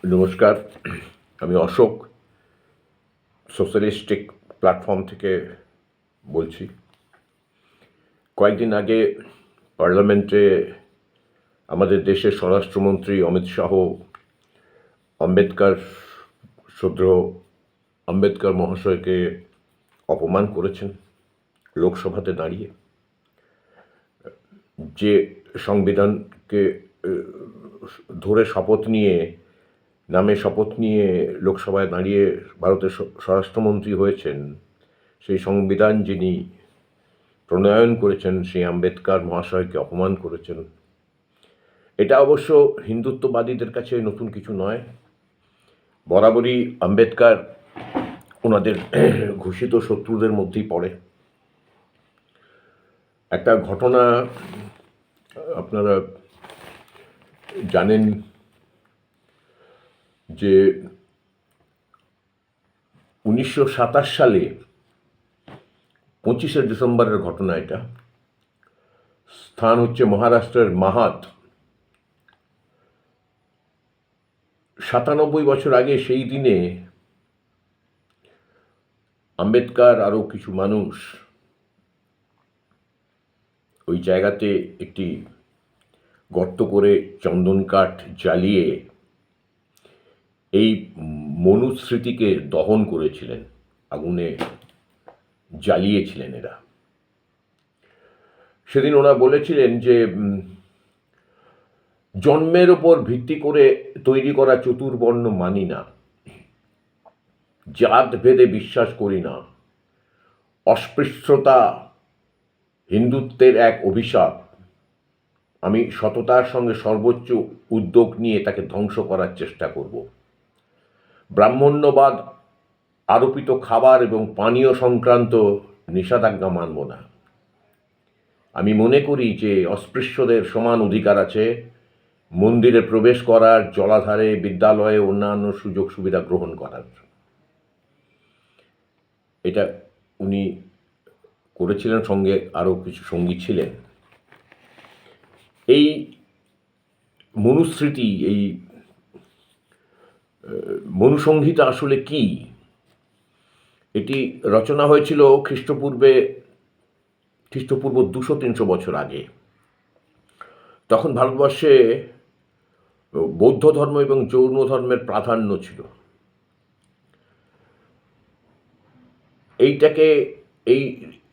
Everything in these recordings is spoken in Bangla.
নমস্কার, আমি অশোক সোশ্যালিস্টিক প্ল্যাটফর্ম থেকে বলছি। কয়েকদিন আগে পার্লামেন্টে আমাদের দেশের স্বরাষ্ট্রমন্ত্রী অমিত শাহ আম্বেদকর শ্রদ্ধেয় আম্বেদকর মহাশয়কে অপমান করেছেন লোকসভাতে দাঁড়িয়ে। যে সংবিধানকে ধরে শপথ নিয়ে লোকসভায় দাঁড়িয়ে ভারতের স্বরাষ্ট্রমন্ত্রী হয়েছেন, সেই সংবিধান যিনি প্রণয়ন করেছেন সেই আম্বেদকর মহাশয়কে অপমান করেছেন। এটা অবশ্য হিন্দুত্ববাদীদের কাছে নতুন কিছু নয়। বরাবরই আম্বেদকর ওনাদের ঘোষিত শত্রুদের মধ্যেই পড়ে। একটা ঘটনা আপনারা জানেন যে 1927 সালে 25শে ডিসেম্বরের ঘটনা। এটা স্থান হচ্ছে মহারাষ্ট্রের মাহাত। 97 বছর আগে সেই দিনে আম্বেদকর আরও কিছু মানুষ ওই জায়গাতে একটি গর্ত করে চন্দন কাঠ জ্বালিয়ে এই মনুস্মৃতিকে দহন করেছিলেন, আগুনে জ্বালিয়েছিলেন এরা। সেদিন ওরা বলেছিলেন যে জন্মের ওপর ভিত্তি করে তৈরি করা চতুর্বর্ণ মানি না, জাত ভেদে বিশ্বাস করি না, অস্পৃশ্যতা হিন্দুত্বের এক অভিশাপ, আমি সততার সঙ্গে সর্বোচ্চ উদ্যোগ নিয়ে তাকে ধ্বংস করার চেষ্টা করব। ব্রাহ্মণ্যবাদ আরোপিত খাবার এবং পানীয় সংক্রান্ত নিষেধাজ্ঞা মানব না। আমি মনে করি যে অস্পৃশ্যদের সমান অধিকার আছে মন্দিরে প্রবেশ করার, জলাধারে, বিদ্যালয়ে অন্যান্য সুযোগ সুবিধা গ্রহণ করার। এটা উনি করেছিলেন, সঙ্গে আরও কিছু সঙ্গী ছিলেন। এই মনুস্মৃতি, এই মনুসংহিতা আসলে কি? এটি রচনা হয়েছিল খ্রিস্টপূর্ব 200-300 বছর আগে। তখন ভারতবর্ষে বৌদ্ধ ধর্ম এবং জৈন ধর্মের প্রাধান্য ছিল।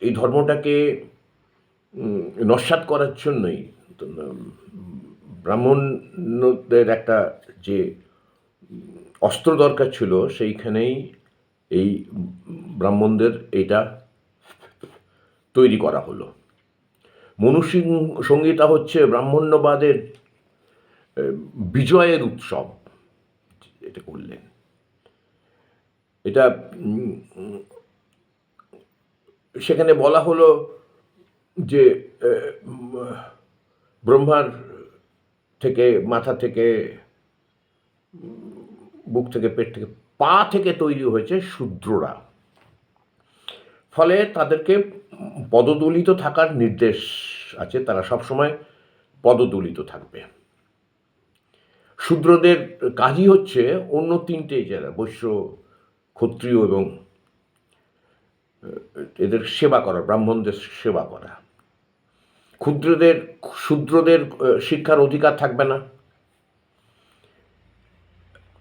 এই ধর্মটাকে নস্যাৎ করার জন্যই ব্রাহ্মণদের একটা যে অস্ত্র দরকার ছিল, সেইখানেই এই ব্রাহ্মণদের এটা তৈরি করা হলো। মনুসংহিতা হচ্ছে ব্রাহ্মণ্যবাদের বিজয়ের উৎসব। এটা করলেন, এটা সেখানে বলা হলো যে ব্রহ্মার থেকে, মাথা থেকে, বুক থেকে, পেট থেকে, পা থেকে তৈরি হয়েছে শূদ্ররা। ফলে তাদেরকে পদদলিত থাকার নির্দেশ আছে, তারা সবসময় পদদলিত থাকবে। শূদ্রদের কাজই হচ্ছে অন্য তিনটে যারা বৈশ্য, ক্ষত্রিয় এবং এদের সেবা করা, ব্রাহ্মণদের সেবা করা। শূদ্রদের শিক্ষার অধিকার থাকবে না।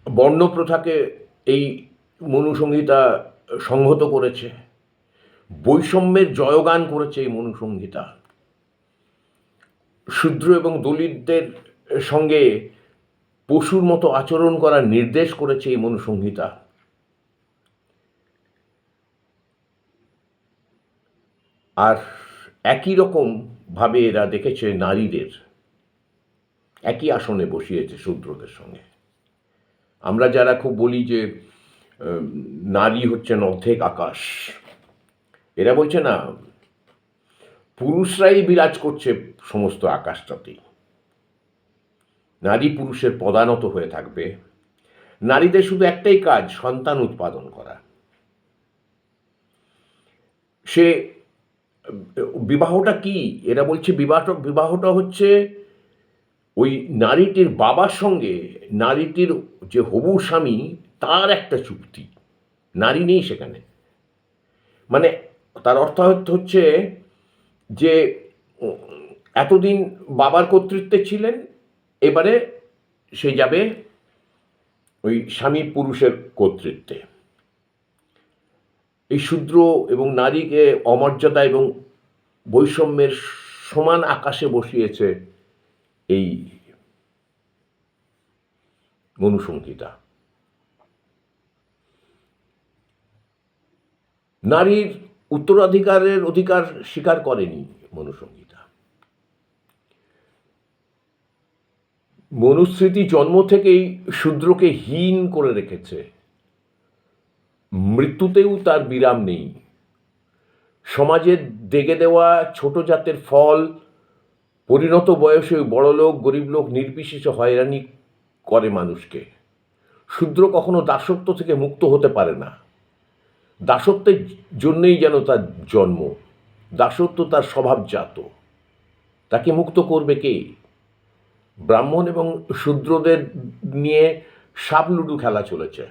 বর্ণপ্রথাকে এই মনুসংহিতা সংহত করেছে, বৈষম্যের জয়গান করেছে এই মনুসংহিতা। শূদ্র এবং দলিতদের সঙ্গে পশুর মতো আচরণ করার নির্দেশ করেছে এই মনুসংহিতা। আর একই রকম ভাবে এরা দেখেছে নারীদের, একই আসনে বসিয়েছে শূদ্রদের সঙ্গে। আমরা যারা খুব বলি যে নারী হচ্ছেন অর্ধেক আকাশ, এরা বলছে না, পুরুষরাই বিরাজ করছে সমস্ত আকাশটাতেই। নারী পুরুষের পদানত হয়ে থাকবে। নারীদের শুধু একটাই কাজ, সন্তান উৎপাদন করা। সে বিবাহটা কি? এরা বলছে বিবাহটা হচ্ছে ওই নারীটির বাবার সঙ্গে নারীটির যে হবু স্বামী তার একটা চুক্তি, নারী নেই সেখানে। মানে তার অর্থ হচ্ছে যে এতদিন বাবার কর্তৃত্বে ছিলেন, এবারে সে যাবে ওই স্বামী পুরুষের কর্তৃত্বে। এই শূদ্র এবং নারীকে অমর্যাদা এবং বৈষম্যের সমান আকাশে বসিয়েছে এই মনুসংহিতা। নারীর উত্তরাধিকারের অধিকার স্বীকার করেনি মনুসংহিতা। মনুস্মৃতি জন্ম থেকেই শূদ্রকে হীন করে রেখেছে, মৃত্যুতেও তার বিরাম নেই। সমাজের দেগে দেওয়া ছোট জাতের ফল পরিণত বয়সে বড়লোক গরিব লোক নির্বিশেষে হয়রানি করে মানুষকে। শূদ্র কখনো দাসত্ব থেকে মুক্ত হতে পারে না। দাসত্বের জন্যই যেন তার জন্ম, দাসত্ব তার স্বভাবজাত। তাকে মুক্ত করবে কে? ব্রাহ্মণ এবং শূদ্রদের নিয়ে সাপ লুডু খেলা চলেছে,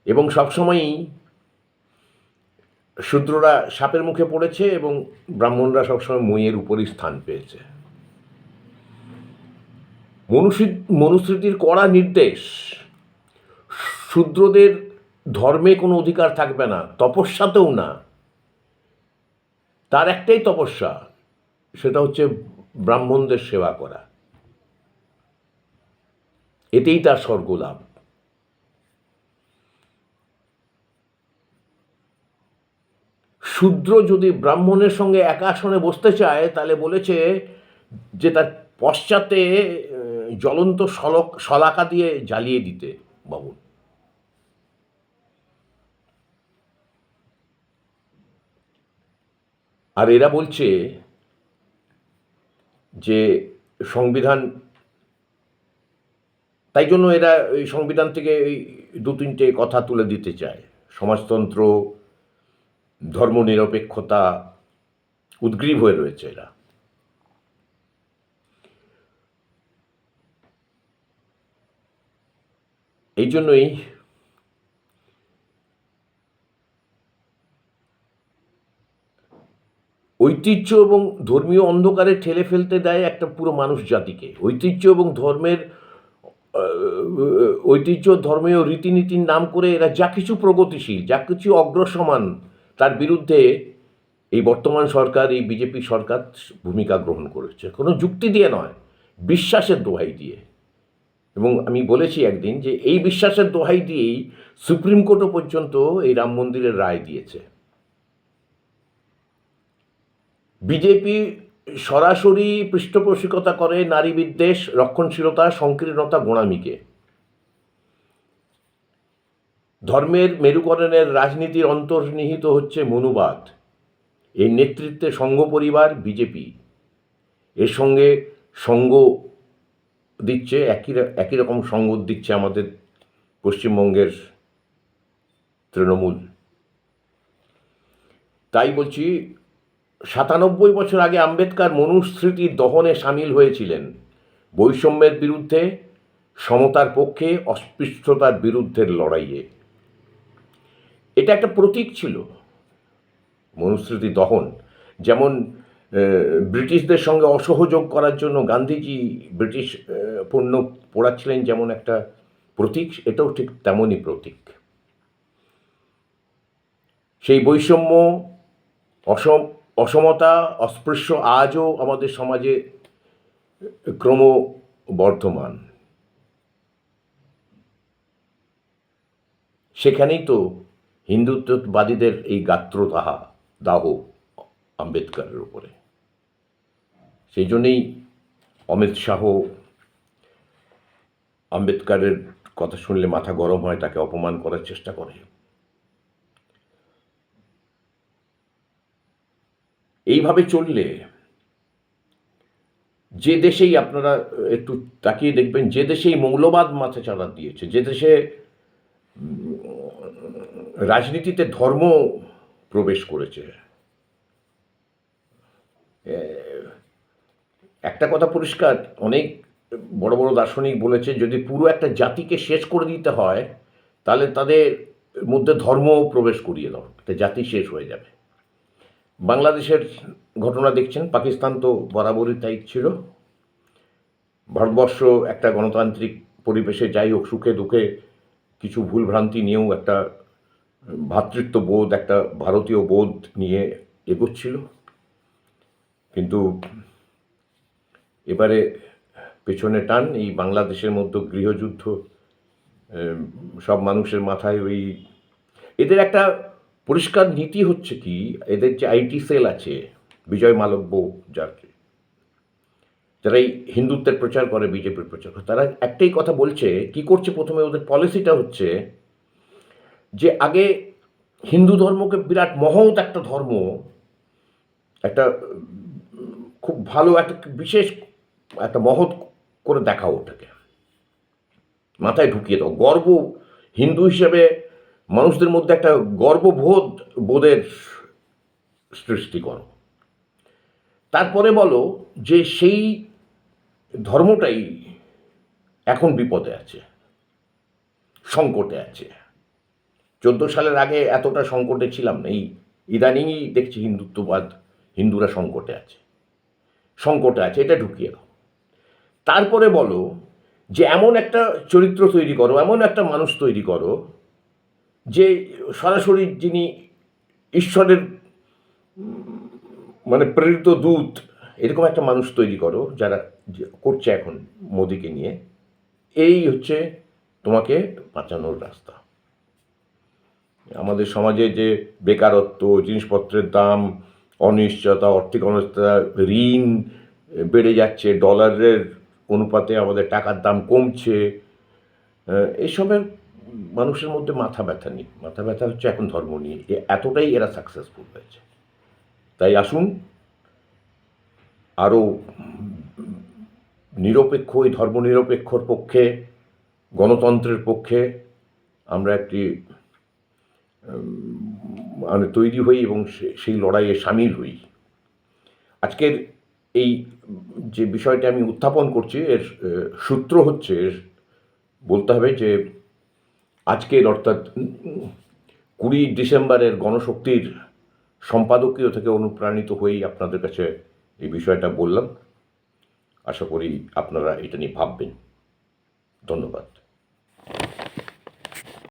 এবং সবসময়ই শূদ্ররা সাপের মুখে পড়েছে এবং ব্রাহ্মণরা সবসময় মইয়ের উপরই স্থান পেয়েছে। মনুস্মৃতির কড়া নির্দেশ, শূদ্রদের ধর্মে কোনো অধিকার থাকবে না, তপস্যাতেও না। তার একটাই তপস্যা, সেটা হচ্ছে ব্রাহ্মণদের সেবা করা, এতেই তার স্বর্গলাভ। শূদ্র যদি ব্রাহ্মণের সঙ্গে এক আসনে বসতে চায়, তাহলে বলেছে যে তার পশ্চাতে জ্বলন্ত শলাকা দিয়ে জ্বালিয়ে দিতে বাবুন। আর এরা বলছে যে সংবিধান, তাই জন্য এরা এই সংবিধান থেকে এই দু তিনটে কথা তুলে দিতে চায়। সমাজতন্ত্র, ধর্মনিরপেক্ষতা, উদ্গ্রীব হয়ে রয়েছে এরা। এই জন্যই ঐতিহ্য এবং ধর্মীয় অন্ধকারে ঠেলে ফেলতে দেয় একটা পুরো মানুষ জাতিকে। ঐতিহ্য এবং ধর্মীয় রীতিনীতির নাম করে এরা যা কিছু প্রগতিশীল, যা কিছু অগ্রসমান, তার বিরুদ্ধে এই বর্তমান সরকার, এই বিজেপি সরকার ভূমিকা গ্রহণ করেছে। কোনো যুক্তি দিয়ে নয়, বিশ্বাসের দোহাই দিয়ে। এবং আমি বলেছি একদিন যে এই বিশ্বাসের দোহাই দিয়েই সুপ্রিম কোর্টও পর্যন্ত এই রাম মন্দিরের রায় দিয়েছে। বিজেপি সরাসরি পৃষ্ঠপোষকতা করে নারী বিদ্বেষ, রক্ষণশীলতা, সংকীর্ণতা, গোঁড়ামিকে। ধর্মের মেরুকরণের রাজনীতির অন্তর্নিহিত হচ্ছে মনুবাদ। এর নেতৃত্বে সংঘ পরিবার বিজেপি, এর সঙ্গে সঙ্গ দিচ্ছে, একই রকম সঙ্গ দিচ্ছে আমাদের পশ্চিমবঙ্গের তৃণমূল। তাই বলছি, ৯৭ বছর আগে আম্বেদকর মনুস্মৃতির দহনে সামিল হয়েছিলেন। বৈষম্যের বিরুদ্ধে, সমতার পক্ষে, অস্পৃশ্যতার বিরুদ্ধে লড়াইয়ে। এটা একটা প্রতীক ছিল মনুস্মৃতি দহন। যেমন ব্রিটিশদের সঙ্গে অসহযোগ করার জন্য গান্ধীজি ব্রিটিশ পণ্য পোড়াচ্ছিলেন, যেমন একটা প্রতীক, এটাও ঠিক তেমনই প্রতীক। সেই বৈষম্য, অসমতা, অস্পৃশ্য আজও আমাদের সমাজে ক্রমবর্ধমান। সেখানেই তো হিন্দুত্ববাদীদের এই দাহ আম্বেদকরের উপরে। সেই জন্যেই অমিত শাহ আম্বেদকরের কথা শুনলে মাথা গরম হয়, তাকে অপমান করার চেষ্টা করে। এইভাবে চললে যে দেশেই, আপনারা একটু তাকিয়ে দেখবেন, যে দেশেই মৌলবাদ মাথা চাড়া দিয়েছে, যে দেশে রাজনীতিতে ধর্ম প্রবেশ করেছে, একটা কথা পরিষ্কার, অনেক বড় বড় দার্শনিক বলেছে, যদি পুরো একটা জাতিকে শেষ করে দিতে হয় তাহলে তাদের মধ্যে ধর্ম প্রবেশ করিয়ে দাও, একটা জাতি শেষ হয়ে যাবে। বাংলাদেশের ঘটনা দেখছেন, পাকিস্তান তো বরাবরই তাই ছিল। ভারতবর্ষ একটা গণতান্ত্রিক পরিবেশে, যাই হোক সুখে দুঃখে কিছু ভুলভ্রান্তি নিয়েও একটা ভ্রাতৃত্ববোধ, একটা ভারতীয় বোধ নিয়ে এগোচ্ছিল। কিন্তু এবারে পেছনে টান, এই বাংলাদেশের মধ্যে গৃহযুদ্ধ, সব মানুষের মাথায় ওই, এদের একটা পরিষ্কার নীতি হচ্ছে কি, এদের যে আইটি সেল আছে, বিজয় মালব্য যারা এই হিন্দুত্বের প্রচার করে, বিজেপির প্রচার করে, তারা একটাই কথা বলছে, কি করছে প্রথমে ওদের পলিসিটা হচ্ছে যে আগে হিন্দু ধর্মকে বিরাট মহৎ একটা ধর্ম, একটা খুব ভালো একটা বিশেষ একটা মহৎ করে দেখাও, ওটাকে মাথায় ঢুকিয়ে দাও, গর্ব, হিন্দু হিসেবে মানুষদের মধ্যে একটা বোধের সৃষ্টি করো। তারপরে বলো যে সেই ধর্মটাই এখন বিপদে আছে, সংকটে আছে। 14 সালের আগে এতটা সংকটে ছিলাম না, এই ইদানিংই দেখছি হিন্দুত্ববাদ, হিন্দুরা সংকটে আছে, এটা ঢুকিয়ে দাও। তারপরে বলো যে এমন একটা চরিত্র তৈরি করো, এমন একটা মানুষ তৈরি করো যে সরাসরি যিনি ঈশ্বরের মানে প্রেরিত দূত, এরকম একটা মানুষ তৈরি করো, যারা করছে এখন মোদিকে নিয়ে। এই হচ্ছে তোমাকে বাঁচানোর রাস্তা। আমাদের সমাজে যে বেকারত্ব, জিনিসপত্রের দাম, অনিশ্চয়তা, আর্থিক অনিশ্চয়তা, ঋণ বেড়ে যাচ্ছে, ডলারের অনুপাতে আমাদের টাকার দাম কমছে, এসবের মানুষের মধ্যে মাথা ব্যথা নেই। মাথা ব্যথা হচ্ছে এখন ধর্ম নিয়ে, এতটাই এরা সাকসেসফুল হয়েছে। তাই আসুন আরও নিরপেক্ষ, ওই ধর্মনিরপেক্ষর পক্ষে, গণতন্ত্রের পক্ষে আমরা একটি মানে তৈরি হই এবং সেই লড়াইয়ে সামিল হই। আজকের এই যে বিষয়টা আমি উত্থাপন করছি, এর সূত্র হচ্ছে, বলতে হবে যে আজকের অর্থাৎ 20 ডিসেম্বরের গণশক্তির সম্পাদকীয় থেকে অনুপ্রাণিত হয়েই আপনাদের কাছে এই বিষয়টা বললাম। আশা করি আপনারা এটা নিয়ে ভাববেন। ধন্যবাদ।